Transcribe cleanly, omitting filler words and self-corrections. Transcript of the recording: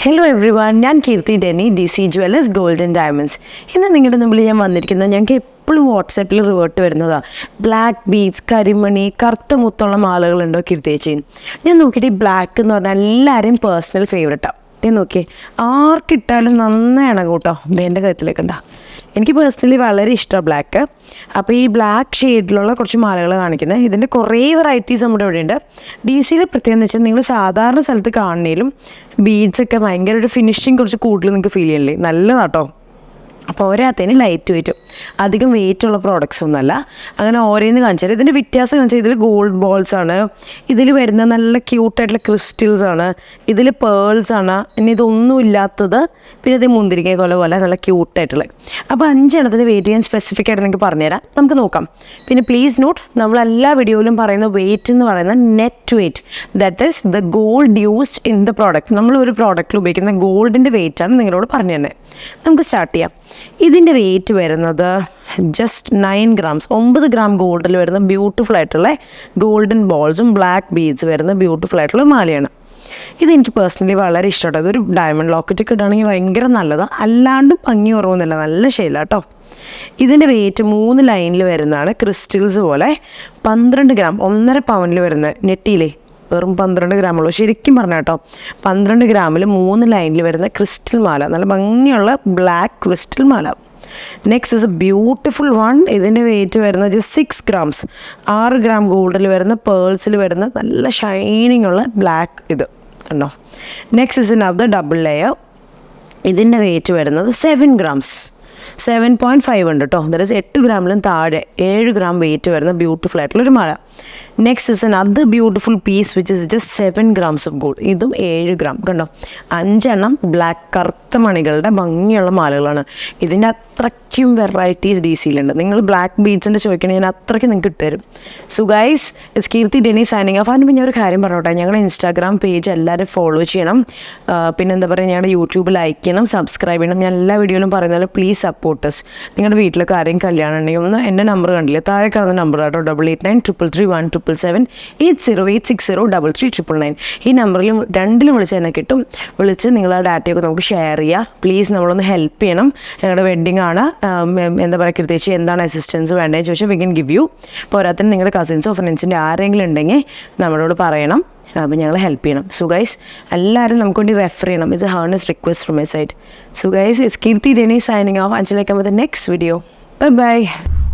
Hello every one, ഞാൻ കീർത്തി deny, DC Jewellers Gold and Diamonds. ഇന്ന് നിങ്ങളുടെ മുമ്പിൽ ഞാൻ വന്നിരിക്കുന്നത് ഞങ്ങൾക്ക് എപ്പോഴും വാട്സാപ്പിൽ റിവേർട്ട് വരുന്നതാണ്. ബ്ലാക്ക് ബീഡ്സ്, കരിമണി, കറുത്ത മുത്തുള്ള മാലകളുണ്ടോ കീർത്തി ചേച്ചി? ഞാൻ നോക്കിയിട്ട് ഈ ബ്ലാക്ക് എന്ന് പറഞ്ഞാൽ എല്ലാവരെയും പേഴ്സണൽ ഫേവറേറ്റാണ്. ഇത് നോക്കിയേ, ആർക്കിട്ടാലും നന്നാണ് കേട്ടോ. എൻ്റെ കഴുത്തിലേക്ക് ഉണ്ടാ, എനിക്ക് പേഴ്സണലി വളരെ ഇഷ്ടമാണ് ബ്ലാക്ക്. അപ്പോൾ ഈ ബ്ലാക്ക് ഷെയ്ഡിലുള്ള കുറച്ച് മാലകൾ കാണിക്കുന്നത്. ഇതിൻ്റെ കുറേ വെറൈറ്റീസ് നമ്മുടെ ഇവിടെ ഉണ്ട്. DC പ്രത്യേകം എന്ന് വെച്ചാൽ നിങ്ങൾ സാധാരണ സ്ഥലത്ത് കാണുന്നതിലും ബീഡ്സൊക്കെ ഭയങ്കര ഒരു ഫിനിഷിങ് കുറച്ച് കൂടുതൽ നിങ്ങൾക്ക് ഫീൽ ചെയ്യണില്ലേ? നല്ലതാട്ടോ. അപ്പോൾ ഓരോത്തിന് ലൈറ്റ് വെയിറ്റും അധികം വെയിറ്റുള്ള പ്രോഡക്റ്റ്സ് ഒന്നുമല്ല. അങ്ങനെ ഓരോന്ന് കാണിച്ചാൽ ഇതിൻ്റെ വ്യത്യാസം കാണിച്ചാൽ ഇതിൽ ഗോൾഡ് ബോൾസ് ആണ്, ഇതിൽ വരുന്ന നല്ല ക്യൂട്ടായിട്ടുള്ള ക്രിസ്റ്റൽസ് ആണ്, ഇതിൽ പേൾസ് ആണ്. ഇനി ഇതൊന്നും ഇല്ലാത്തത് പിന്നെ ഇത് മുന്തിരിക്ക പോലെ നല്ല ക്യൂട്ടായിട്ടുള്ളത്. അപ്പോൾ 5 എണ്ണത്തിൻ്റെ വെയിറ്റ് ഞാൻ സ്പെസിഫിക് ആയിട്ട് നിങ്ങൾക്ക് പറഞ്ഞുതരാം, നമുക്ക് നോക്കാം. പിന്നെ പ്ലീസ് നോട്ട്, നമ്മളെല്ലാ വീഡിയോയിലും പറയുന്ന വെയിറ്റ് എന്ന് പറയുന്നത് net wait, that is the gold used in the product. നമ്മൾ ഒരു പ്രോഡക്റ്റിൽ ഉപയോഗിക്കുന്ന ഗോൾഡിൻ്റെ വെയിറ്റാണ് നിങ്ങളോട് പറഞ്ഞു തന്നെ. നമുക്ക് സ്റ്റാർട്ട് ചെയ്യാം. ഇതിൻ്റെ വെയിറ്റ് വരുന്നത് ജസ്റ്റ് 9 grams, 9 gram ഗോൾഡിൽ വരുന്ന ബ്യൂട്ടിഫുൾ ആയിട്ടുള്ള ഗോൾഡൻ ബോൾസും ബ്ലാക്ക് ബീഡ്സ് വരുന്ന ബ്യൂട്ടിഫുൾ ആയിട്ടുള്ള മാലയാണ്. ഇതെനിക്ക് പേഴ്സണലി വളരെ ഇഷ്ടമാണ്. അതൊരു ഡയമണ്ട് ലോക്കറ്റൊക്കെ ഇടുകയാണെങ്കിൽ ഭയങ്കര നല്ലതാണ്, അല്ലാണ്ട് ഭംഗി കുറവൊന്നുമില്ല, നല്ല ശൈല കേട്ടോ. ഇതിൻ്റെ വെയിറ്റ് 3 ലൈനിൽ വരുന്നതാണ്, ക്രിസ്റ്റൽസ് പോലെ. 12 gram, 1.5 pound വരുന്ന നെറ്റിയിലേ വെറും 12 gram ഉള്ളൂ. ശരിക്കും പറഞ്ഞാൽ കേട്ടോ, 12 gram 3 ലൈനിൽ വരുന്ന ക്രിസ്റ്റൽ മാല, നല്ല ഭംഗിയുള്ള black crystal Mala. Next is A beautiful one. ഇതിൻ്റെ വെയിറ്റ് വരുന്നത് ജസ്റ്റ് 6 grams, 6 gram ഗോൾഡിൽ വരുന്ന പേൾസിൽ വരുന്ന നല്ല ഷൈനിങ് ഉള്ള ബ്ലാക്ക് ഇത് കണ്ടോ. Next is another double layer. ഇതിൻ്റെ വെയിറ്റ് വരുന്നത് 7 grams, 7.5 ഉണ്ട് കേട്ടോ. ദാറ്റ് ഈസ് 8 gram താഴെ 7 gram വെയിറ്റ് വരുന്ന ബ്യൂട്ടിഫുൾ ആയിട്ടുള്ളൊരു മാല. Next is another beautiful piece which is just 7 grams of gold. ഇതും 7 gram കണ്ടോ. 5 എണ്ണം ബ്ലാക്ക് കറുത്ത മണികളുടെ ഭംഗിയുള്ള മാലകളാണ്. ഇതിൻ്റെ അത്രയ്ക്കും വെറൈറ്റീസ് DCയിലുണ്ട്. നിങ്ങൾ ബ്ലാക്ക് ബീഡ്സിൻ്റെ ചോദിക്കണമെങ്കിൽ അത്രയ്ക്ക് നിങ്ങൾക്ക് ഇട്ടുതരും. So guys, it's Keerthi Deni signing off. അതിന് പിന്നെ ഒരു കാര്യം പറഞ്ഞോട്ടെ, ഞങ്ങളുടെ Instagram പേജ് എല്ലാവരും ഫോളോ ചെയ്യണം. പിന്നെ എന്താ പറയുക, ഞങ്ങളുടെ YouTube ലൈക്ക് ചെയ്യണം, സബ്സ്ക്രൈബ് ചെയ്യണം. ഞാൻ എല്ലാ വീഡിയോയിലും പറയുന്നത് പ്ലീസ് സപ്പോർട്ടേഴ്സ്. നിങ്ങളുടെ വീട്ടിലൊക്കെ ആരെയും കല്യാണം ഉണ്ടെങ്കിൽ ഒന്ന് എൻ്റെ നമ്പർ കണ്ടില്ലേ, താഴെ കാണുന്ന നമ്പർ കേട്ടോ, 88933177 8086033399. ഈ നമ്പറിലും രണ്ടിലും വിളിച്ച് എന്നെ കിട്ടും. വിളിച്ച് നിങ്ങളുടെ ഡാറ്റയൊക്കെ നമുക്ക് ഷെയർ ചെയ്യുക. പ്ലീസ് നമ്മളൊന്ന് ഹെൽപ്പ് ചെയ്യണം. ഞങ്ങളുടെ വെഡ്ഡിങ് ആണ്. എന്താ പറയുക, കൃത്യച്ച് എന്താണ് അസിസ്റ്റൻസ് വേണ്ടതെന്ന് ചോദിച്ചാൽ വി ക്യാൻ ഗിവ് യു. പോരാത്തിന് നിങ്ങളുടെ കസിൻസോ ഫ്രണ്ട്സിൻ്റെ ആരെങ്കിലും ഉണ്ടെങ്കിൽ നമ്മളോട് പറയണം, അപ്പോൾ ഞങ്ങൾ ഹെൽപ്പ് ചെയ്യണം. സോ ഗൈസ്, എല്ലാവരും നമുക്ക് വേണ്ടി റെഫർ ചെയ്യണം. It's a earnest request from my side. So guys, it's Keerthi Deni signing off. Until I come with the next video. Bye bye.